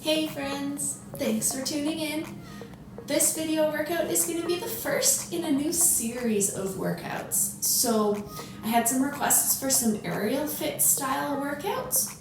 Hey friends, thanks for tuning in. This video workout is going to be the first in a new series of workouts. So I had some requests for some aerial fit style workouts,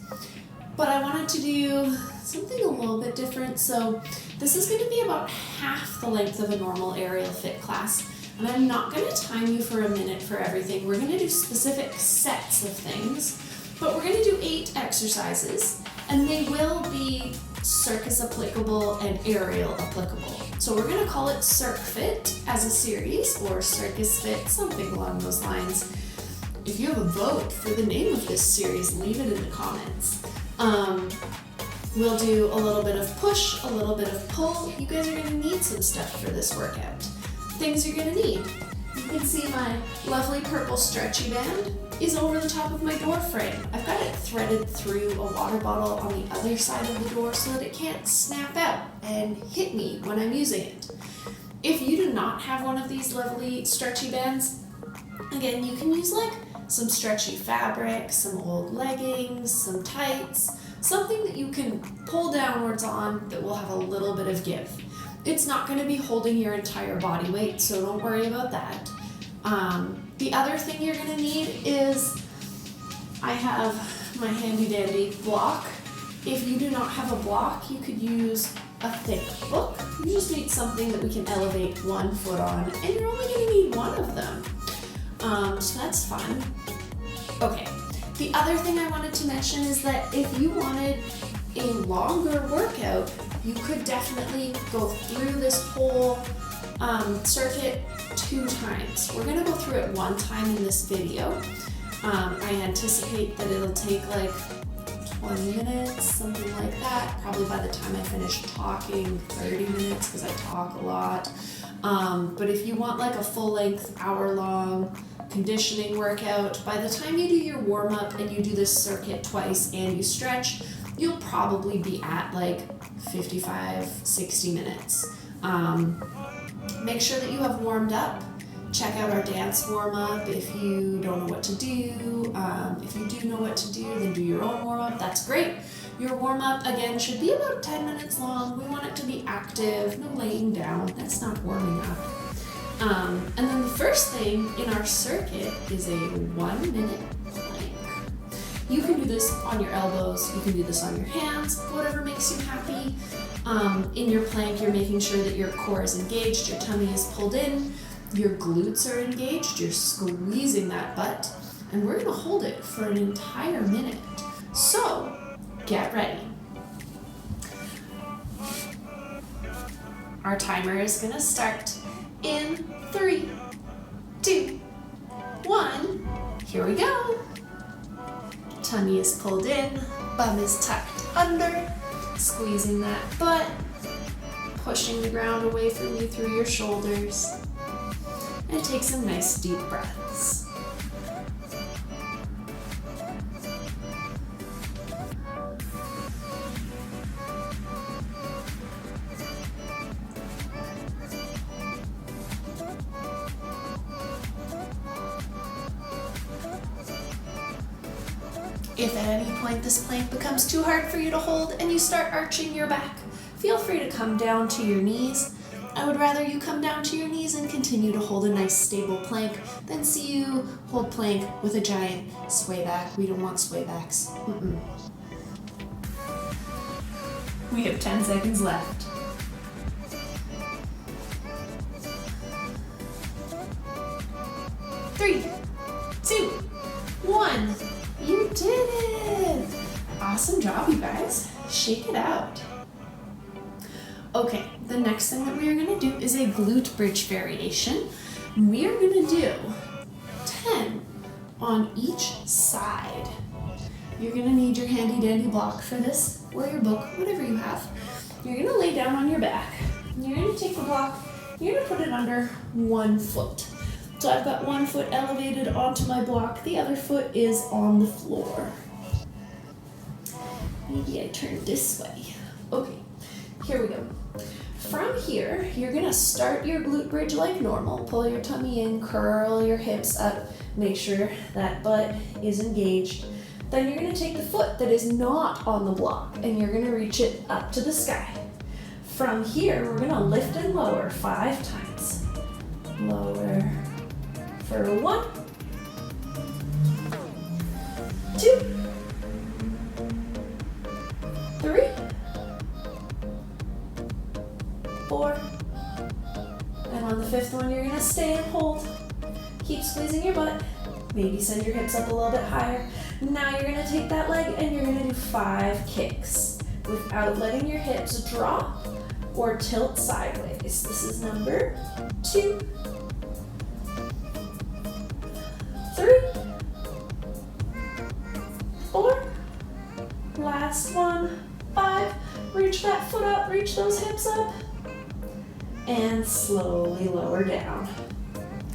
but I wanted to do something a little bit different. So this is going to be about half the length of a normal aerial fit class. And I'm not going to time you for a minute for everything. We're going to do specific sets of things, but we're going to do 8 exercises, and they will be Circus applicable and aerial applicable. So we're going to call it Circ Fit as a series, or Circus Fit, something along those lines. If you have a vote for the name of this series, leave it in the comments. We'll do a little bit of push, a little bit of pull. You guys are going to need some stuff for this workout. Things you're going to need. You can see my lovely purple stretchy band is over the top of my door frame. I've got it threaded through a water bottle on the other side of the door so that it can't snap out and hit me when I'm using it. If you do not have one of these lovely stretchy bands, again, you can use like some stretchy fabric, some old leggings, some tights, something that you can pull downwards on that will have a little bit of give. It's not going to be holding your entire body weight, so don't worry about that. The other thing you're going to need is, I have my handy dandy block. If you do not have a block, you could use a thick book. You just need something that we can elevate one foot on, and you're only going to need one of them. So that's fun. Okay, the other thing I wanted to mention is that if you wanted a longer workout, you could definitely go through this whole circuit 2 times. We're going to go through it 1 time in this video. I anticipate that it'll take like 20 minutes, something like that. Probably by the time I finish talking, 30 minutes because I talk a lot. But if you want like a full-length, hour-long conditioning workout, by the time you do your warm-up and you do this circuit twice and you stretch, you'll probably be at like 55, 60 minutes. Make sure that you have warmed up. Check out our dance warm-up if you don't know what to do. If you do know what to do, then do your own warm-up. That's great. Your warm-up, again, should be about 10 minutes long. We want it to be active, no laying down. That's not warming up. And then the first thing in our circuit is a 1-minute plank. You can do this on your elbows, you can do this on your hands, whatever makes you happy. In your plank, you're making sure that your core is engaged, your tummy is pulled in, your glutes are engaged, you're squeezing that butt, and we're gonna hold it for an entire minute. So, get ready. Our timer is gonna start in 3, 2, 1, here we go. Tummy is pulled in, bum is tucked under, squeezing that butt, pushing the ground away from you through your shoulders, and take some nice deep breaths. If at any point this plank becomes too hard for you to hold and you start arching your back, feel free to come down to your knees. I would rather you come down to your knees and continue to hold a nice stable plank than see you hold plank with a giant sway back. We don't want sway backs. We have 10 seconds left. 3, 2, 1. You did it! Awesome job, you guys. Shake it out. Okay, the next thing that we are going to do is a glute bridge variation. We are going to do 10 on each side. You're going to need your handy dandy block for this, or your book, whatever you have. You're going to lay down on your back. You're going to take the block, you're going to put it under 1 foot. So I've got 1 foot elevated onto my block, the other foot is on the floor. Maybe I turn this way. Okay, here we go. From here, you're gonna start your glute bridge like normal. Pull your tummy in, curl your hips up, make sure that butt is engaged. Then you're gonna take the foot that is not on the block and you're gonna reach it up to the sky. From here, we're gonna lift and lower 5 times. Lower for 1, 2, 3, 4, and on the 5th one, you're gonna stay and hold. Keep squeezing your butt. Maybe send your hips up a little bit higher. Now you're gonna take that leg and you're gonna do 5 kicks without letting your hips drop or tilt sideways. This is number 2, 3, 4, last one, 5. Reach that foot up, reach those hips up, and slowly lower down.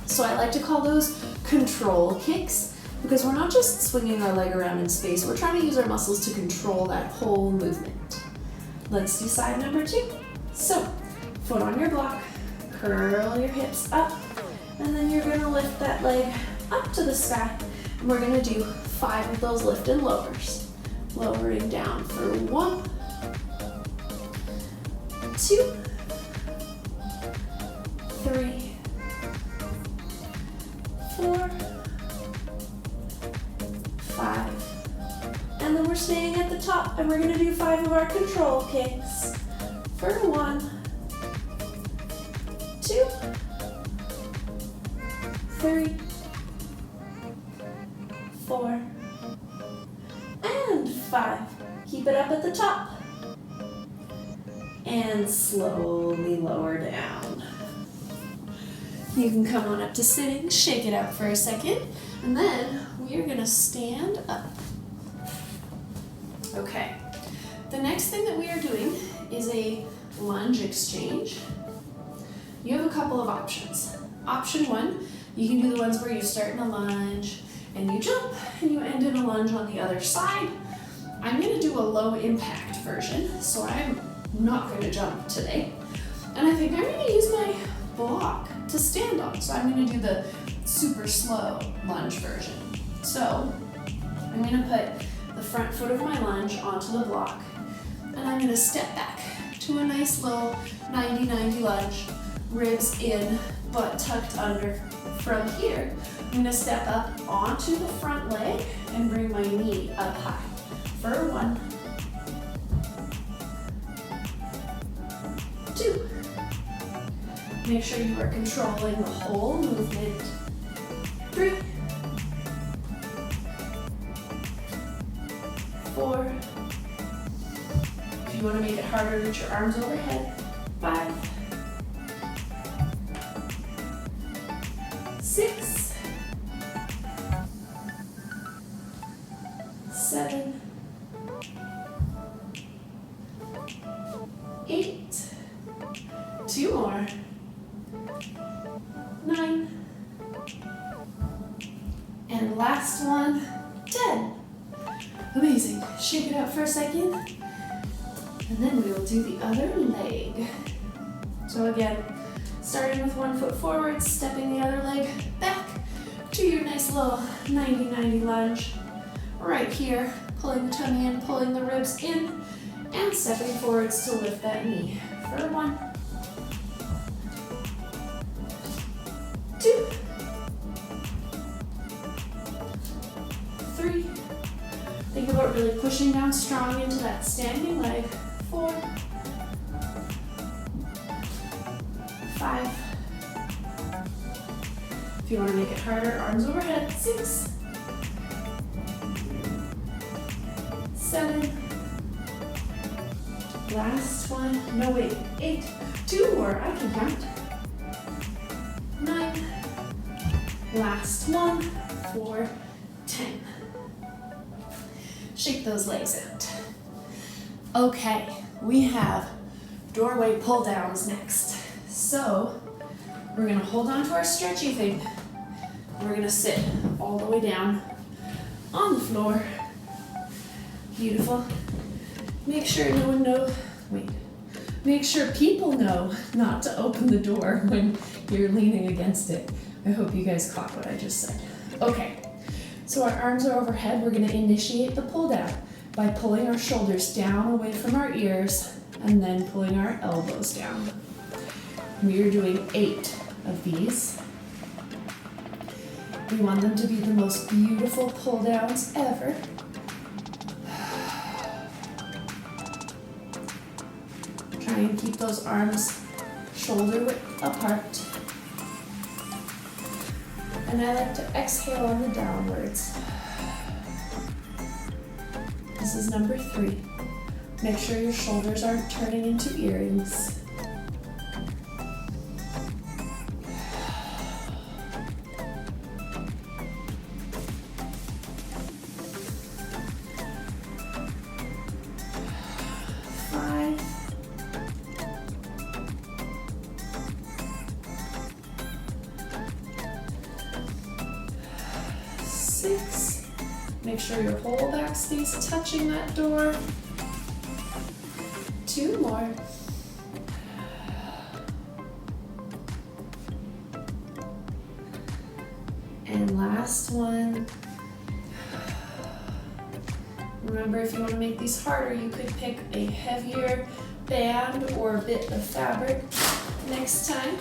So I like to call those control kicks because we're not just swinging our leg around in space, we're trying to use our muscles to control that whole movement. Let's do side number 2. So, foot on your block, curl your hips up, and then you're gonna lift that leg up to the sky, and we're gonna do 5 of those lift and lowers. Lowering down for 1, 2, 3, 4, 5, and then we're staying at the top and we're going to do 5 of our control kicks for 1, 2, 3, 4, and 5. Keep it up at the top and slowly lower down. You can come on up to sitting, shake it out for a second, and then we are gonna stand up. Okay, the next thing that we are doing is a lunge exchange. You have a couple of options. Option 1, you can do the ones where you start in a lunge and you jump and you end in a lunge on the other side. I'm gonna do a low impact version, so I'm not gonna jump today. And I think I'm gonna use my block to stand on. So I'm gonna do the super slow lunge version. So I'm gonna put the front foot of my lunge onto the block and I'm gonna step back to a nice low 90-90 lunge, ribs in, butt tucked under. From here, I'm gonna step up onto the front leg and bring my knee up high for 1, 2. Make sure you are controlling the whole movement. 3, 4. If you want to make it harder, reach your arms overhead. 5, 6, 7, 8. 2 more. 9, and last one, 10. Amazing. Shake it out for a second, and then we will do the other leg. So again, starting with 1 foot forward, stepping the other leg back to your nice little 90-90 lunge. Right here, pulling the tummy in, pulling the ribs in, and stepping forwards to lift that knee for 1, 2, 3. Think about really pushing down strong into that standing leg. 4, 5. If you want to make it harder, arms overhead. 6, 7. Last one. No, wait. 8. 2 more. I can count. 9. Last one for 10. Shake those legs out. Okay, we have doorway pull downs next. So we're gonna hold on to our stretchy thing. We're gonna sit all the way down on the floor. Beautiful. Make sure no one knows, make sure people know not to open the door when you're leaning against it. I hope you guys caught what I just said. Okay, So our arms are overhead. We're going to initiate the pull down by pulling our shoulders down away from our ears and then pulling our elbows down. We are doing 8 of these. We want them to be the most beautiful pull downs ever. Try and keep those arms shoulder width apart. And I like to exhale on the downwards. This is number 3. Make sure your shoulders aren't turning into earrings. Make sure your whole back stays touching that door. 2 more. And last one. Remember, if you want to make these harder, you could pick a heavier band or a bit of fabric next time.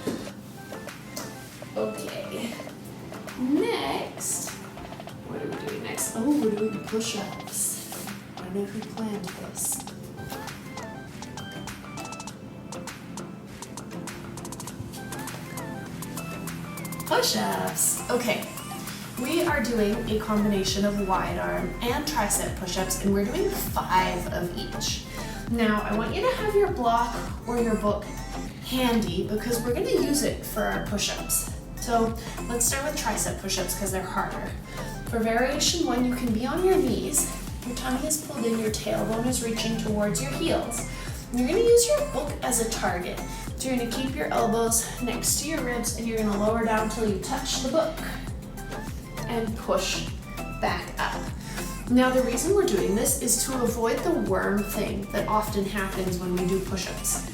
Okay. Next. What are we doing next? Oh, we're doing push-ups. I don't know who planned this. Push-ups. Okay. We are doing a combination of wide arm and tricep push-ups, and we're doing 5 of each. Now, I want you to have your block or your book handy because we're going to use it for our push-ups. So let's start with tricep push-ups because they're harder. For variation 1, you can be on your knees, your tummy is pulled in, your tailbone is reaching towards your heels. And you're going to use your book as a target. So you're going to keep your elbows next to your ribs and you're going to lower down till you touch the book and push back up. Now the reason we're doing this is to avoid the worm thing that often happens when we do push-ups.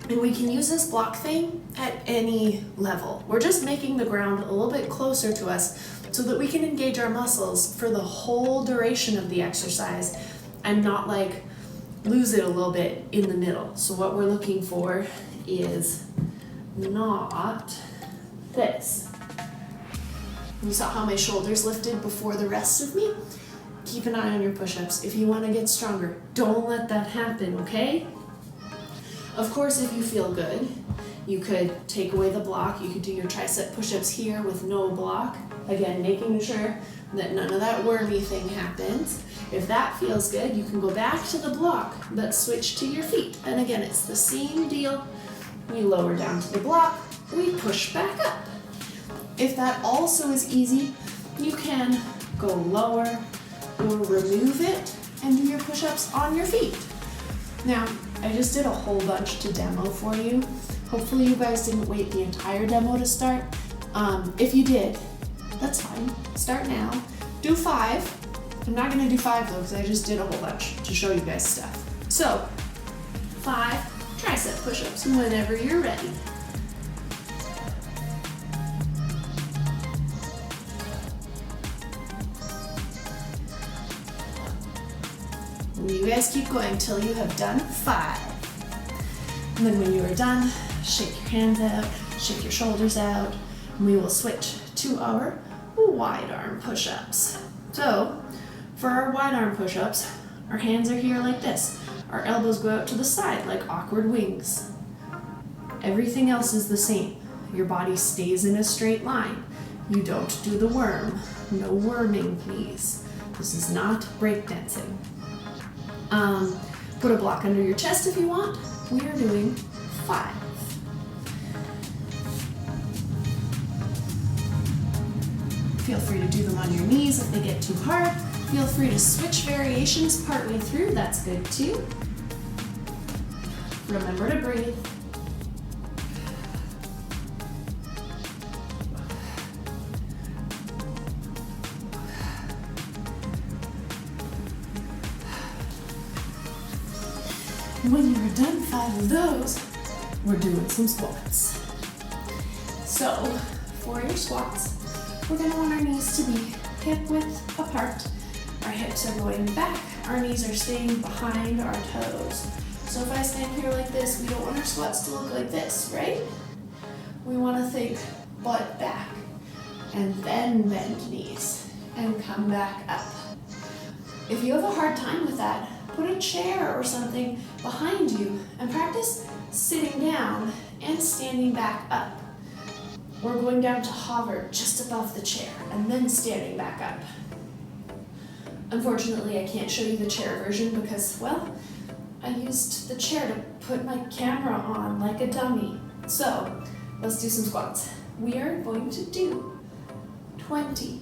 And we can use this block thing at any level. We're just making the ground a little bit closer to us so that we can engage our muscles for the whole duration of the exercise and not like lose it a little bit in the middle. So what we're looking for is not this. You saw how my shoulders lifted before the rest of me? Keep an eye on your push-ups. If you want to get stronger, don't let that happen, okay? Of course, if you feel good, you could take away the block. You could do your tricep push-ups here with no block. Again, making sure that none of that wormy thing happens. If that feels good, you can go back to the block, but switch to your feet. And again, it's the same deal. We lower down to the block, we push back up. If that also is easy, you can go lower or remove it and do your push-ups on your feet. Now, I just did a whole bunch to demo for you. Hopefully you guys didn't wait the entire demo to start. If you did, that's fine. Start now. Do 5. I'm not gonna do 5 though, because I just did a whole bunch to show you guys stuff. So, 5 tricep push-ups whenever you're ready. You guys keep going till you have done 5. And then when you are done, shake your hands out, shake your shoulders out, and we will switch to our wide arm push-ups. So, for our wide arm push-ups, our hands are here like this. Our elbows go out to the side like awkward wings. Everything else is the same. Your body stays in a straight line. You don't do the worm. No worming, please. This is not breakdancing. Put a block under your chest if you want. We are doing 5. Feel free to do them on your knees if they get too hard. Feel free to switch variations partway through, that's good too. Remember to breathe. When you're done 5 of those, we're doing some squats. So, for your squats, we're going to want our knees to be hip width apart. Our hips are going back. Our knees are staying behind our toes. So if I stand here like this, we don't want our squats to look like this, right? We want to think butt back and then bend knees and come back up. If you have a hard time with that, put a chair or something behind you and practice sitting down and standing back up. We're going down to hover just above the chair and then standing back up. Unfortunately, I can't show you the chair version because, well, I used the chair to put my camera on like a dummy. So, let's do some squats. We are going to do 20.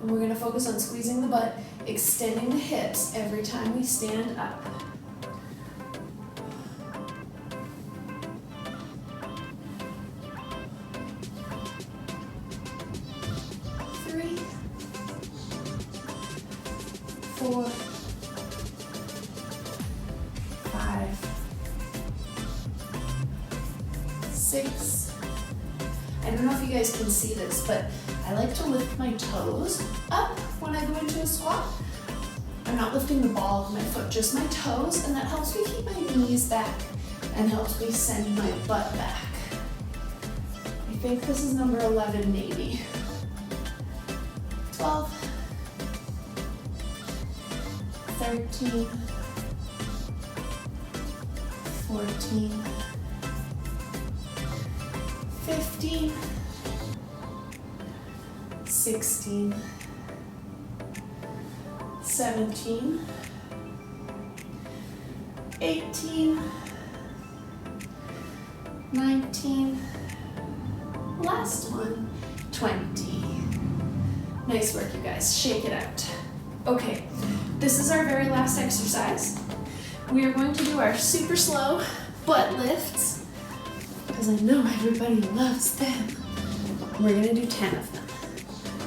And we're going to focus on squeezing the butt, extending the hips every time we stand up. 3, 4, 5, 6. I don't know if you guys can see this, but I like to lift my toes up when I go into a squat. I'm not lifting the ball of my foot, just my toes, and that helps me keep my knees back and helps me send my butt back. I think this is number 11 maybe. 12, 13, 14, 15, 16, 17, 18, 19, last one, 20. Nice work, you guys. Shake it out. Okay, this is our very last exercise. We are going to do our super slow butt lifts because I know everybody loves them. We're gonna do 10 of them.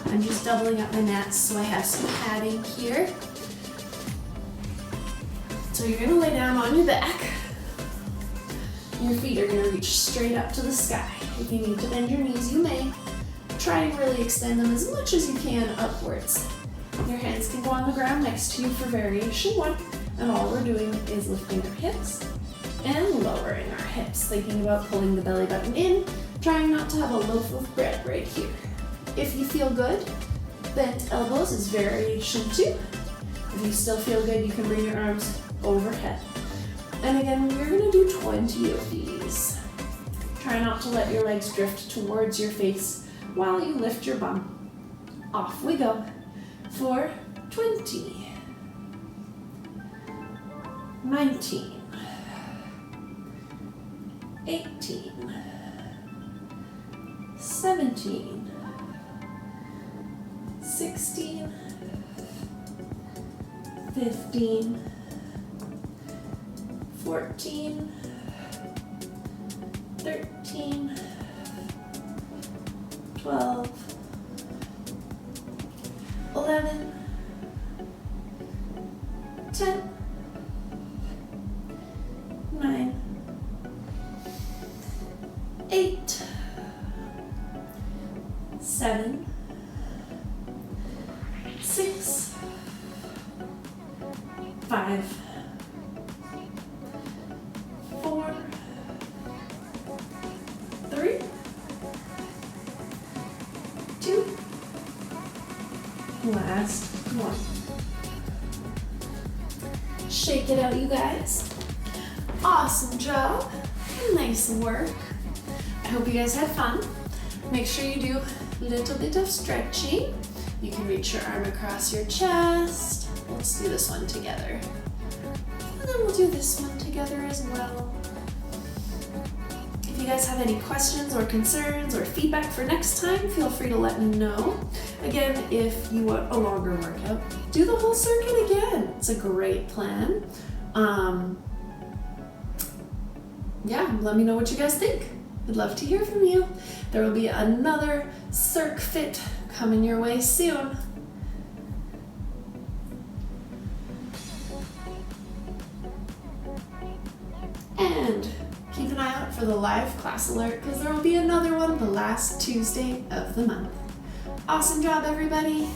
I'm just doubling up my mats so I have some padding here. So you're gonna lay down on your back. Your feet are gonna reach straight up to the sky. If you need to bend your knees, you may. Try and really extend them as much as you can upwards. Your hands can go on the ground next to you for variation 1, and all we're doing is lifting our hips and lowering our hips, thinking about pulling the belly button in, trying not to have a loaf of bread right here. If you feel good, bent elbows is variation 2. If you still feel good, you can bring your arms overhead. And again, we're gonna do 20 of these. Try not to let your legs drift towards your face while you lift your bum. Off we go for 20, 19, 18, 17, 16, 15, 14, 13, 12, 11, 10, 9, 8, 7, 6, 5, 4, 3, 2, last one. Shake it out, you guys. Awesome job. Nice work. I hope you guys had fun. Make sure you do a little bit of stretching. You can reach your arm across your chest. Let's do this one together. And then we'll do this one together as well. If you guys have any questions or concerns or feedback for next time, feel free to let me know. Again, if you want a longer workout, do the whole circuit again. It's a great plan. Yeah, let me know what you guys think. I'd love to hear from you. There will be another Circ Fit coming your way soon. And keep an eye out for the live class alert because there will be another one the last Tuesday of the month. Awesome job, everybody.